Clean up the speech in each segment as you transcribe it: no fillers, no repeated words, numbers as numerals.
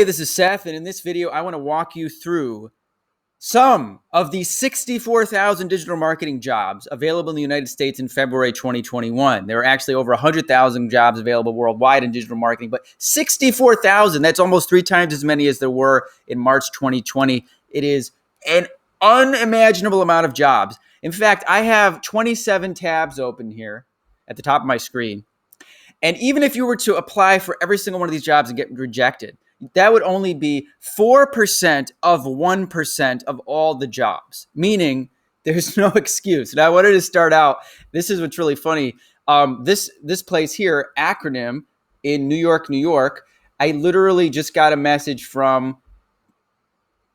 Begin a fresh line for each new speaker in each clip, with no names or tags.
Hey, this is Seth, and in this video, I want to walk you through some of the 64,000 digital marketing jobs available in the United States in February 2021. There are actually over 100,000 jobs available worldwide in digital marketing, but 64,000, that's almost 3 times as many as there were in March 2020. It is an unimaginable amount of jobs. In fact, I have 27 tabs open here at the top of my screen. And even if you were to apply for every single one of these jobs and get rejected, that would only be 4% of 1% of all the jobs, meaning there's no excuse. And I wanted to start out, this is what's really funny. This place here, acronym in New York, New York, I literally just got a message from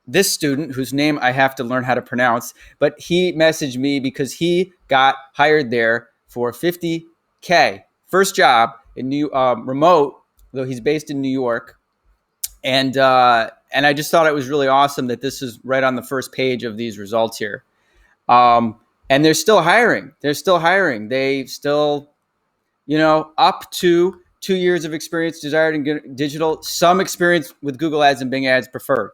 this student whose name I have to learn how to pronounce, but he messaged me because he got hired there for $50K. First job in remote, though he's based in New York. And I just thought it was really awesome that this is right on the first page of these results here. And they're still hiring. They still, up to 2 years of experience desired in digital, some experience with Google Ads and Bing Ads preferred.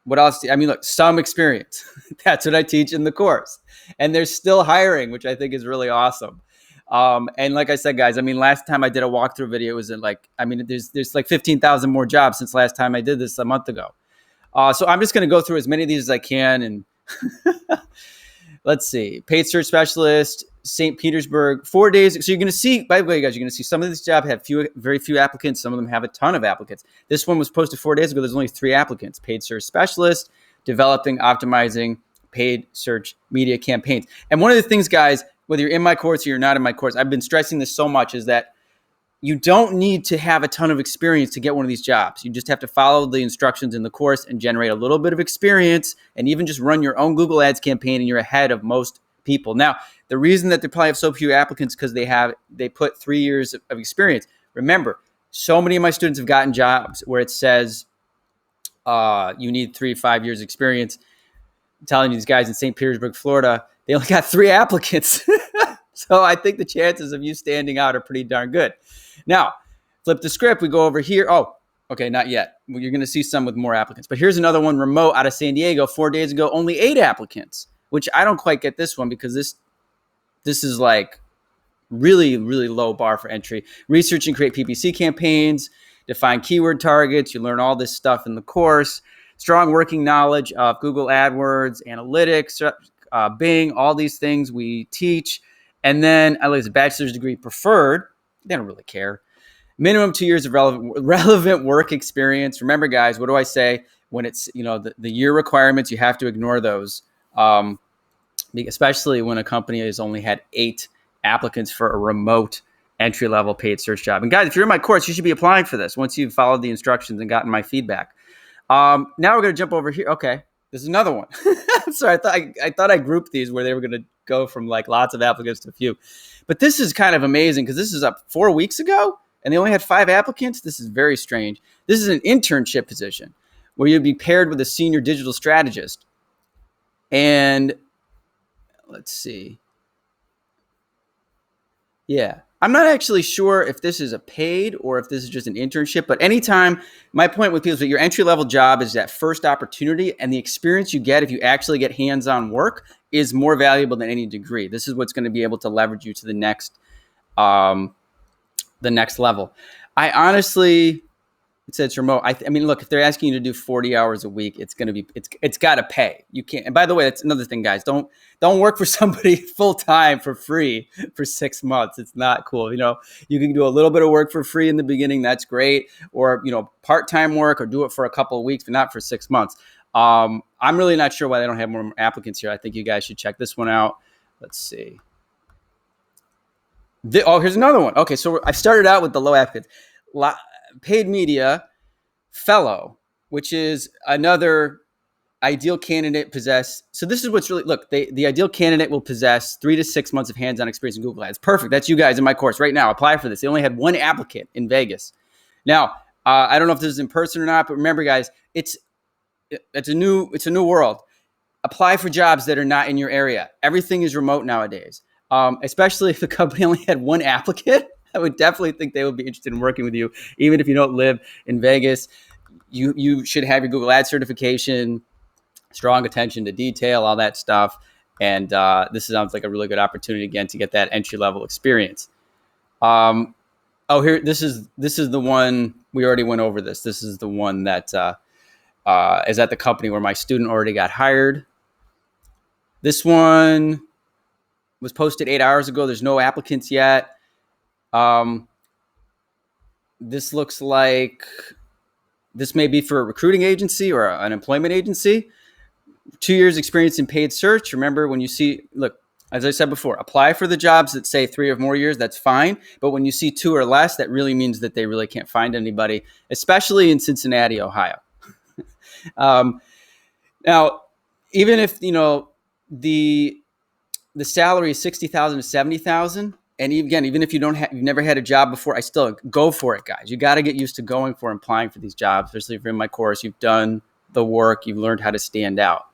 What else? Look, some experience. That's what I teach in the course. And they're still hiring, which I think is really awesome. And like I said, guys, last time I did a walkthrough video, it was there's like 15,000 more jobs since last time I did this a month ago. So I'm just going to go through as many of these as I can. And let's see, paid search specialist, St. Petersburg, 4 days. So you're going to see, by the way, guys, you're going to see some of these jobs have very few applicants. Some of them have a ton of applicants. This one was posted 4 days ago. There's only 3 applicants. Paid search specialist, developing, optimizing paid search media campaigns. And one of the things, guys, whether you're in my course or you're not in my course, I've been stressing this so much, is that you don't need to have a ton of experience to get one of these jobs. You just have to follow the instructions in the course and generate a little bit of experience, and even just run your own Google Ads campaign, and you're ahead of most people. Now, the reason that they probably have so few applicants because they put 3 years of experience. Remember, so many of my students have gotten jobs where it says you need 3 to 5 years experience. I'm telling you, these guys in St. Petersburg, Florida, they only got 3 applicants. So I think the chances of you standing out are pretty darn good. Now, flip the script. We go over here. Oh, okay, not yet. Well, you're going to see some with more applicants. But here's another one, remote, out of San Diego. 4 days ago, only 8 applicants, which I don't quite get this one because this is like really, really low bar for entry. Research and create PPC campaigns, define keyword targets. You learn all this stuff in the course. Strong working knowledge of Google AdWords, analytics, Bing, all these things we teach. And then I like a bachelor's degree preferred. They don't really care. Minimum 2 years of relevant work experience. Remember, guys, what do I say? When it's, the year requirements, you have to ignore those, especially when a company has only had 8 applicants for a remote entry-level paid search job. And guys, if you're in my course, you should be applying for this once you've followed the instructions and gotten my feedback. Now we're going to jump over here. Okay, this is another one. Sorry, I thought I grouped these where they were going to go from like lots of applicants to a few. But this is kind of amazing because this is up 4 weeks ago and they only had 5 applicants. This is very strange. This is an internship position where you'd be paired with a senior digital strategist. And let's see. Yeah. I'm not actually sure if this is a paid or if this is just an internship, but anytime, my point with people is that your entry-level job is that first opportunity, and the experience you get if you actually get hands-on work is more valuable than any degree. This is what's going to be able to leverage you to the next level. I honestly, it says remote. Look, if they're asking you to do 40 hours a week, it's got to pay. You can't. And by the way, that's another thing, guys. Don't work for somebody full time for free for 6 months. It's not cool. You can do a little bit of work for free in the beginning. That's great. Or, part-time work, or do it for a couple of weeks, but not for 6 months. I'm really not sure why they don't have more applicants here. I think you guys should check this one out. Let's see. Here's another one. Okay, so I started out with the low applicants. Paid media fellow, which is another ideal candidate possess. So this is what's really, look, the ideal candidate will possess 3 to 6 months of hands-on experience in Google Ads. Perfect. That's you guys in my course right now. Apply for this. They only had 1 applicant in Vegas. Now, I don't know if this is in person or not, but remember, guys, it's a new world. Apply for jobs that are not in your area. Everything is remote nowadays. Especially if the company only had 1 applicant. I would definitely think they would be interested in working with you, even if you don't live in Vegas. You should have your Google Ads certification, strong attention to detail, all that stuff. And this sounds like a really good opportunity again to get that entry level experience. Here, this is the one we already went over. This is the one that is at the company where my student already got hired. This one was posted 8 hours ago. There's no applicants yet. This looks like this may be for a recruiting agency or an employment agency. 2 years experience in paid search. Remember, when you see, look, as I said before, apply for the jobs that say 3 or more years, that's fine. But when you see 2 or less, that really means that they really can't find anybody, especially in Cincinnati, Ohio. Now, even if, the salary is $60,000 to $70,000, and again, even if you've never had a job before, I still go for it, guys. You got to get used to going for and applying for these jobs, especially if you're in my course. You've done the work. You've learned how to stand out.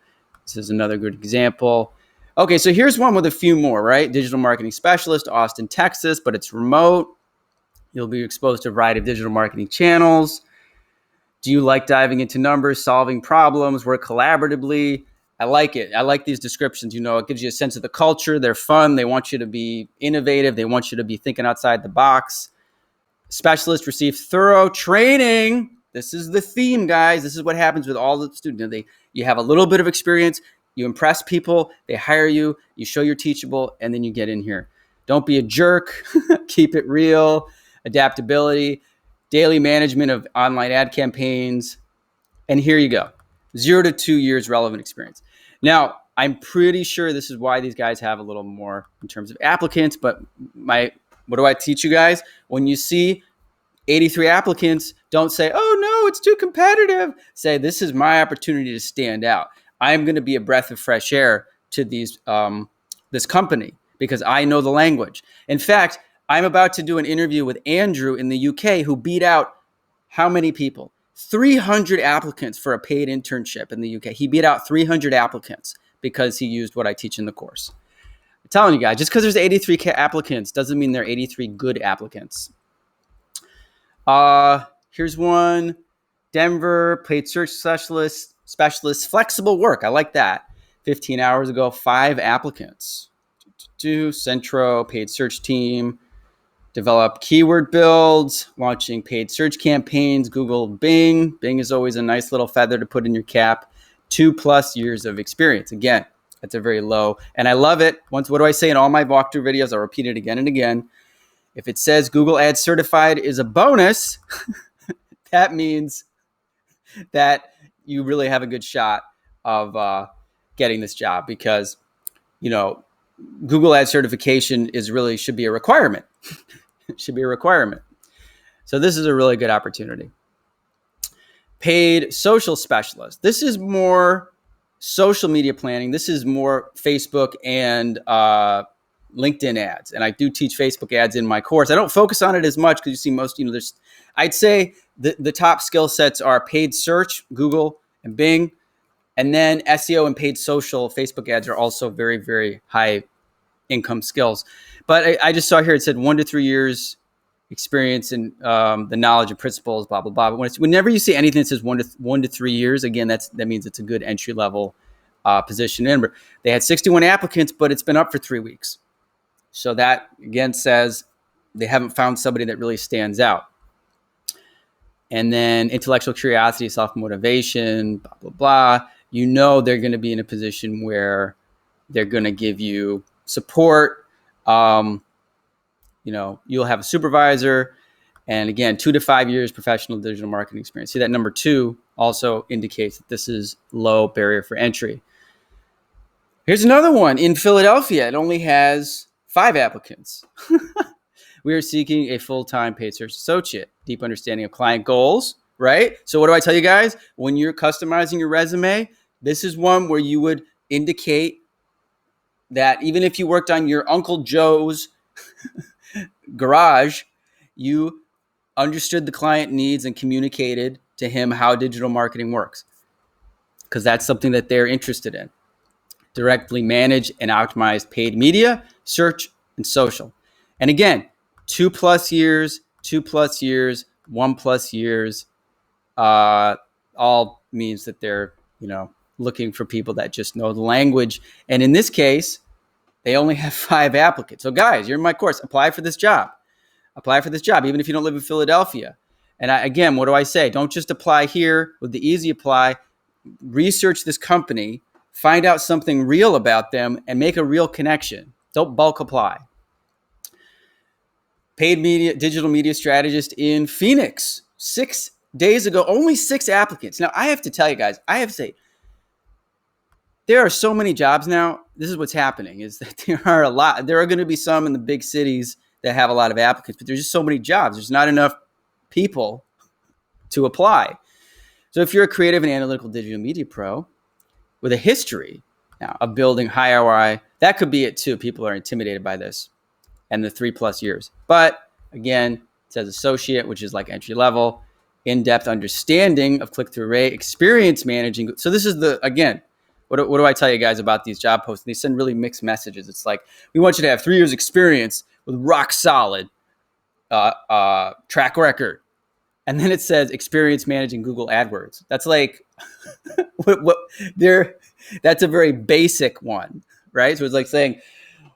This is another good example. Okay, so here's one with a few more, right? Digital marketing specialist, Austin, Texas, but it's remote. You'll be exposed to a variety of digital marketing channels. Do you like diving into numbers, solving problems, work collaboratively? I like it. I like these descriptions. It gives you a sense of the culture. They're fun. They want you to be innovative. They want you to be thinking outside the box. Specialists receive thorough training. This is the theme, guys. This is what happens with all the students. You have a little bit of experience. You impress people. They hire you. You show you're teachable, and then you get in here. Don't be a jerk. Keep it real. Adaptability. Daily management of online ad campaigns. And here you go. 0 to 2 years relevant experience. Now, I'm pretty sure this is why these guys have a little more in terms of applicants, but what do I teach you guys? When you see 83 applicants, don't say, oh no, it's too competitive. Say, this is my opportunity to stand out. I'm going to be a breath of fresh air to this company because I know the language. In fact, I'm about to do an interview with Andrew in the UK who beat out how many people? 300 applicants for a paid internship in the UK. He beat out 300 applicants because he used what I teach in the course. I'm telling you guys, just because there's 83 applicants doesn't mean there are 83 good applicants. Here's one. Denver, paid search specialist, flexible work. I like that. 15 hours ago, 5 applicants. Centro, paid search team. Develop keyword builds, launching paid search campaigns, Google, Bing. Bing is always a nice little feather to put in your cap. 2+ years of experience. Again, that's a very low. And I love it. What do I say in all my walkthrough videos? I'll repeat it again and again. If it says Google Ads certified is a bonus, that means that you really have a good shot of getting this job because, Google Ads certification should be a requirement. It should be a requirement. So this is a really good opportunity. Paid social specialist. This is more social media planning. This is more Facebook and LinkedIn ads. And I do teach Facebook ads in my course. I don't focus on it as much because you see most, I'd say the top skill sets are paid search, Google and Bing. And then SEO and paid social, Facebook ads are also very, very high income skills. But I just saw here, it said 1 to 3 years experience in the knowledge and principles, blah, blah, blah. But whenever you see anything that says 1 to 3 years, again, that means it's a good entry level position. Remember, they had 61 applicants, but it's been up for 3 weeks. So that, again, says they haven't found somebody that really stands out. And then intellectual curiosity, self-motivation, blah, blah, blah. They're going to be in a position where they're going to give you support. You'll have a supervisor, and again, 2 to 5 years professional digital marketing experience. See that number 2 also indicates that this is low barrier for entry. Here's another one in Philadelphia. It only has 5 applicants. We are seeking a full-time paid search associate, deep understanding of client goals, right? So what do I tell you guys? When you're customizing your resume, this is one where you would indicate that even if you worked on your Uncle Joe's garage, you understood the client needs and communicated to him how digital marketing works, because that's something that they're interested in. Directly manage and optimize paid media, search, and social. And again, 2+ years, 2+ years, 1+ years, all means that they're, looking for people that just know the language. And in this case, they only have 5 applicants. So guys, you're in my course. Apply for this job. Apply for this job, even if you don't live in Philadelphia. And again, what do I say? Don't just apply here with the easy apply. Research this company, find out something real about them, and make a real connection. Don't bulk apply. Paid media, digital media strategist in Phoenix. 6 days ago, only 6 applicants. Now, I have to tell you guys, I have to say, there are so many jobs now. This is what's happening, is that there are a lot. There are going to be some in the big cities that have a lot of applicants, but there's just so many jobs. There's not enough people to apply. So if you're a creative and analytical digital media pro with a history now of building high ROI, that could be it too. People are intimidated by this and the 3+ years. But again, it says associate, which is like entry level, in-depth understanding of click-through rate, experience managing. So this is again, what do I tell you guys about these job posts? They send really mixed messages. It's like, we want you to have 3 years experience with rock solid track record. And then it says experience managing Google AdWords. That's like, that's a very basic one, right? So it's like saying,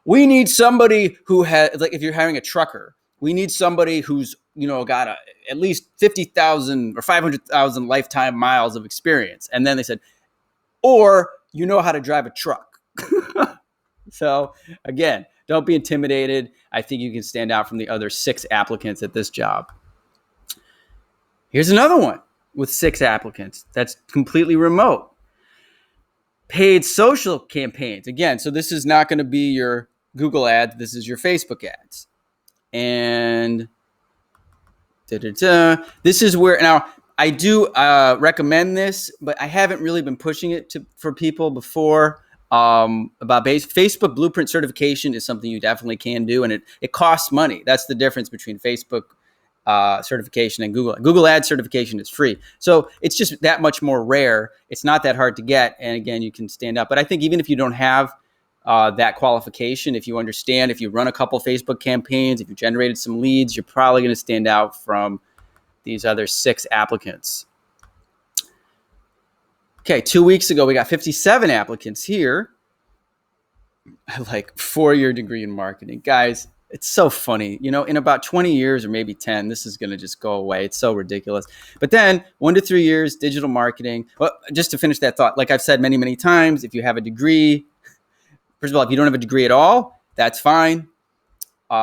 we need somebody who has, like if you're hiring a trucker, we need somebody who's, got at least 50,000 or 500,000 lifetime miles of experience. And then they said, or how to drive a truck. So again, don't be intimidated. I think you can stand out from the other 6 applicants at this job. Here's another one with 6 applicants that's completely remote. Paid social campaigns. Again, so this is not going to be your Google ads. This is your Facebook ads. And this is where, now I do recommend this, but I haven't really been pushing it for people before. About Facebook Blueprint certification is something you definitely can do, and it costs money. That's the difference between Facebook certification and Google Ads certification is free. So it's just that much more rare. It's not that hard to get. And again, you can stand up. But I think even if you don't have that qualification, if you understand, if you run a couple Facebook campaigns, if you generated some leads, you're probably going to stand out from these other 6 applicants. Okay, 2 weeks ago, we got 57 applicants here. Like 4-year degree in marketing. Guys, it's so funny. In about 20 years or maybe 10, this is going to just go away. It's so ridiculous. But then 1 to 3 years, digital marketing. Well, just to finish that thought, like I've said many, many times, if you have a degree, first of all, if you don't have a degree at all, that's fine.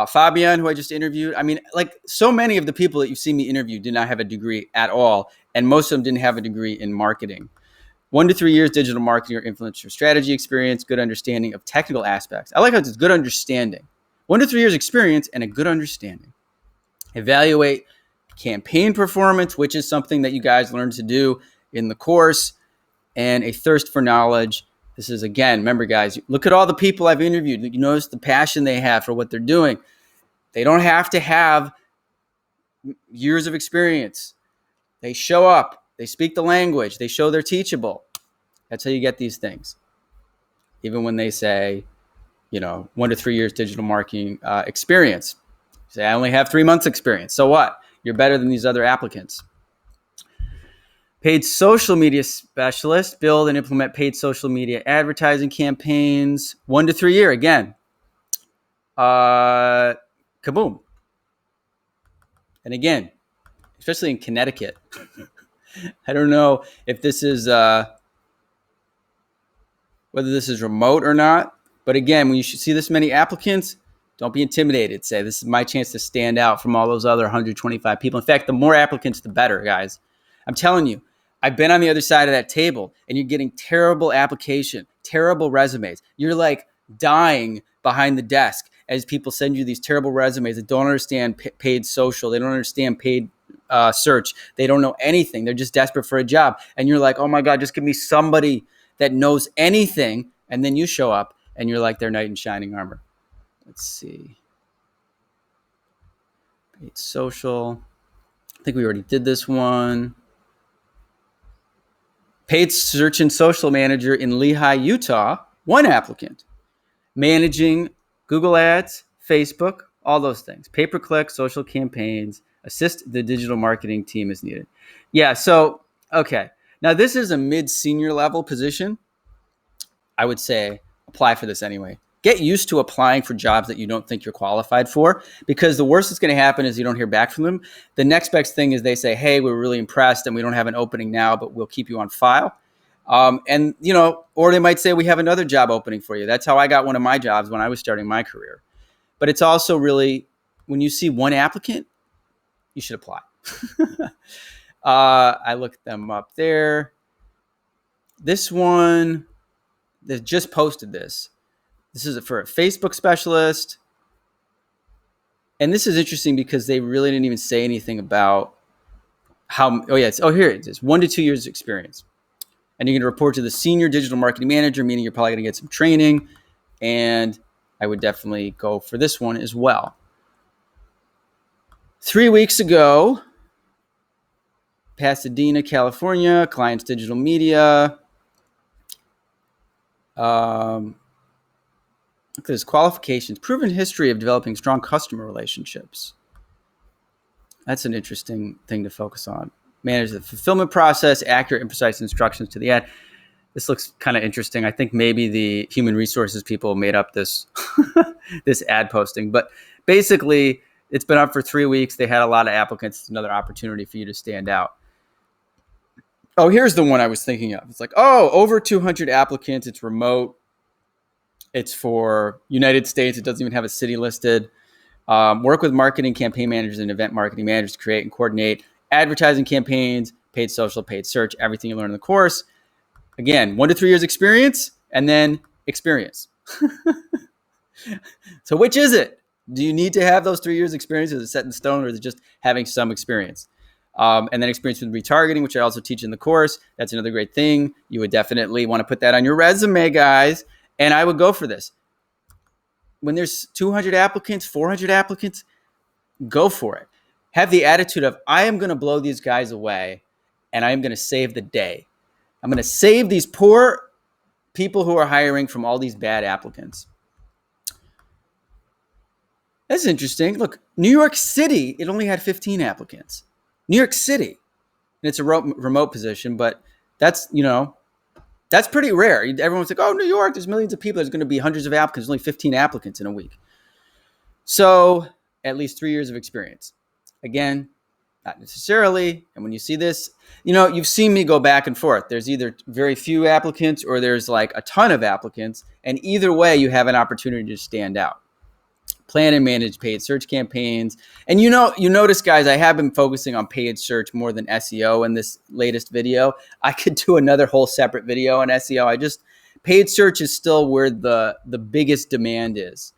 Fabian, who I just interviewed, I mean, like so many of the people that you've seen me interview did not have a degree at all. And most of them didn't have a degree in marketing. 1 to 3 years, digital marketing or influencer strategy experience, good understanding of technical aspects. I like how it's good understanding. 1 to 3 years experience and a good understanding. Evaluate campaign performance, which is something that you guys learn to do in the course, and a thirst for knowledge. This is, again, remember guys, look at all the people I've interviewed. You notice the passion they have for what they're doing. They don't have to have years of experience. They show up. They speak the language. They show they're teachable. That's how you get these things. Even when they say, 1 to 3 years digital marketing experience. Say, I only have 3 months experience. So what? You're better than these other applicants. Paid social media specialist, build and implement paid social media advertising campaigns. 1 to 3 year, again. Kaboom. And again, especially in Connecticut. I don't know if this is, whether this is remote or not. But again, when you see this many applicants, don't be intimidated. Say, this is my chance to stand out from all those other 125 people. In fact, the more applicants, the better, guys. I'm telling you, I've been on the other side of that table, and you're getting terrible application, terrible resumes. You're like dying behind the desk as people send you these terrible resumes that don't understand paid social. They don't understand paid search. They don't know anything. They're just desperate for a job. And you're like, oh my God, just give me somebody that knows anything. And then you show up and you're like their knight in shining armor. Let's see. Paid social. I think we already did this one. Paid search and social manager in Lehigh, Utah. 1 applicant. Managing Google Ads, Facebook, all those things. Pay-per-click, social campaigns, assist the digital marketing team as needed. Yeah, so, okay. Now, this is a mid-senior level position. I would say apply for this anyway. Get used to applying for jobs that you don't think you're qualified for, because the worst that's going to happen is you don't hear back from them. The next best thing is they say, hey, we're really impressed and we don't have an opening now, but we'll keep you on file. And, or they might say, we have another job opening for you. That's how I got one of my jobs when I was starting my career. But it's also really, when you see one applicant, you should apply. I looked them up there. This one, they just posted this. This is for a Facebook specialist. And this is interesting because they really didn't even say anything about how, here it is, 1 to 2 years experience. And you're going to report to the senior digital marketing manager, meaning you're probably going to get some training. And I would definitely go for this one as well. 3 weeks ago, Pasadena, California, clients digital media. Look at this, qualifications, proven history of developing strong customer relationships. That's an interesting thing to focus on. Manage the fulfillment process, accurate and precise instructions to the ad. This looks kind of interesting. I think maybe the human resources people made up this this ad posting, but basically it's been up for 3 weeks. They had a lot of applicants. It's another opportunity for you to stand out. Oh, here's the one I was thinking of. It's like, over 200 applicants. It's remote. It's for United States. It doesn't even have a city listed. Work with marketing campaign managers and event marketing managers to create and coordinate advertising campaigns, paid social, paid search, everything you learn in the course. Again, 1 to 3 years experience and then experience. So which is it? Do you need to have those 3 years experience? Is it set in stone, or is it just having some experience? And then experience with retargeting, which I also teach in the course. That's another great thing. You would definitely want to put that on your resume, guys. And I would go for this. When there's 200 applicants, 400 applicants, go for it. Have the attitude of, I am going to blow these guys away and I am going to save the day. I'm going to save these poor people who are hiring from all these bad applicants. That's interesting. Look, New York City, it only had 15 applicants. New York City. And it's a remote position, but that's, that's pretty rare. Everyone's like, New York, there's millions of people. There's going to be hundreds of applicants. There's only 15 applicants in a week. So at least 3 years of experience. Again, not necessarily. And when you see this, you've seen me go back and forth. There's either very few applicants or there's like a ton of applicants. And either way, you have an opportunity to stand out. Plan and manage paid search campaigns. And you notice, guys, I have been focusing on paid search more than SEO in this latest video. I could do another whole separate video on SEO. Paid search is still where the biggest demand is.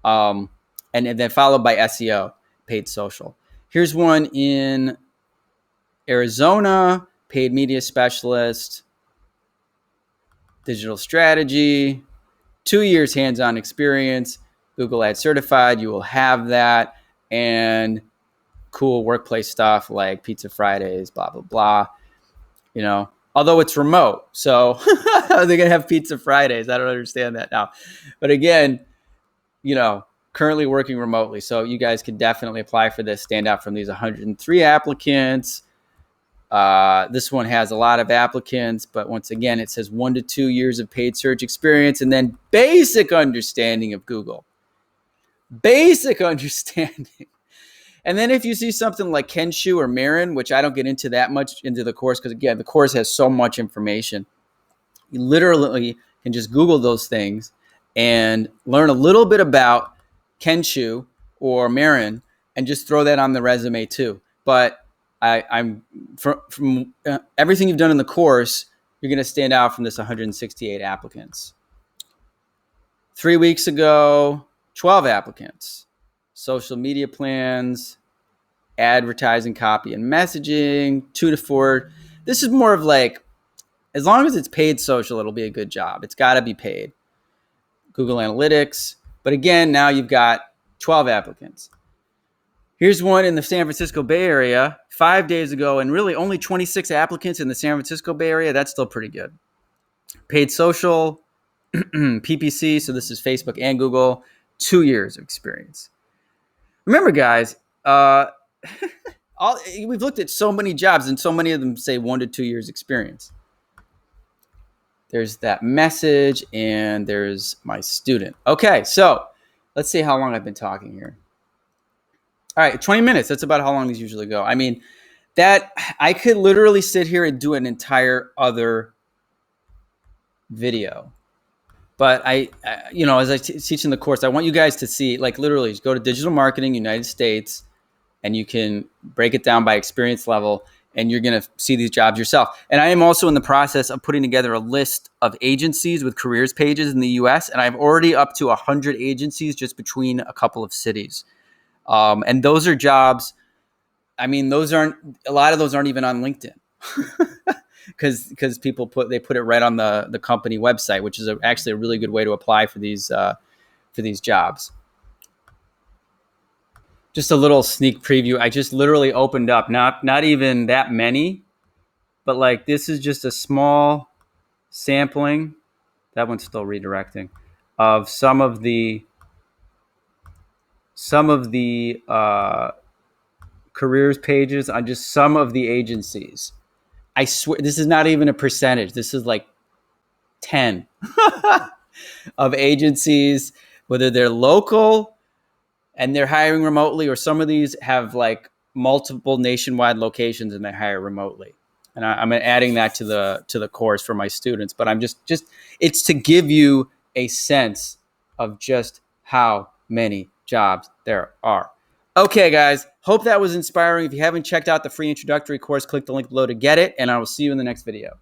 And then followed by SEO, paid social. Here's one in Arizona, paid media specialist, digital strategy, 2 years hands-on experience, Google Ads certified. You will have that, and cool workplace stuff like Pizza Fridays, blah, blah, blah. Although it's remote. So they're going to have Pizza Fridays. I don't understand that now. But again, currently working remotely. So you guys can definitely apply for this, stand out from these 103 applicants. This one has a lot of applicants, but once again, it says 1 to 2 years of paid search experience and then basic understanding of Google. Basic understanding. And then if you see something like Kenshu or Marin, which I don't get into that much into the course, because again, the course has so much information. You literally can just Google those things and learn a little bit about Kenshu or Marin and just throw that on the resume too. But I'm from everything you've done in the course, you're going to stand out from this 168 applicants. 3 weeks ago, 12 applicants. Social media plans, advertising, copy and messaging, 2 to 4. This is more of like, as long as it's paid social, it'll be a good job. It's got to be paid. Google Analytics. But again, now you've got 12 applicants. Here's one in the San Francisco Bay Area 5 days ago, and really only 26 applicants in the San Francisco Bay Area. That's still pretty good. Paid social, PPC, so this is Facebook and Google, 2 years of experience. Remember, guys, we've looked at so many jobs, and so many of them say 1 to 2 years experience. There's that message, and there's my student. Okay, so let's see how long I've been talking here. All right, 20 minutes. That's about how long these usually go. I mean, that I could literally sit here and do an entire other video. But as I teach in the course, I want you guys to see, like, literally just go to Digital Marketing United States, and you can break it down by experience level, and you're going to see these jobs yourself. And I am also in the process of putting together a list of agencies with careers pages in the US, and I'm already up to 100 agencies just between a couple of cities. And those are jobs. I mean, a lot of those aren't even on LinkedIn. Because people put it right on the company website, which is actually a really good way to apply for these jobs. Just a little sneak preview. I just literally opened up, not even that many, but like this is just a small sampling. That one's still redirecting of some of the careers pages on just some of the agencies. I swear this is not even a percentage. This is like 10 of agencies, whether they're local and they're hiring remotely, or some of these have like multiple nationwide locations and they hire remotely. And I'm adding that to the course for my students. But I'm just it's to give you a sense of just how many jobs there are. Okay, guys, hope that was inspiring. If you haven't checked out the free introductory course, click the link below to get it, and I will see you in the next video.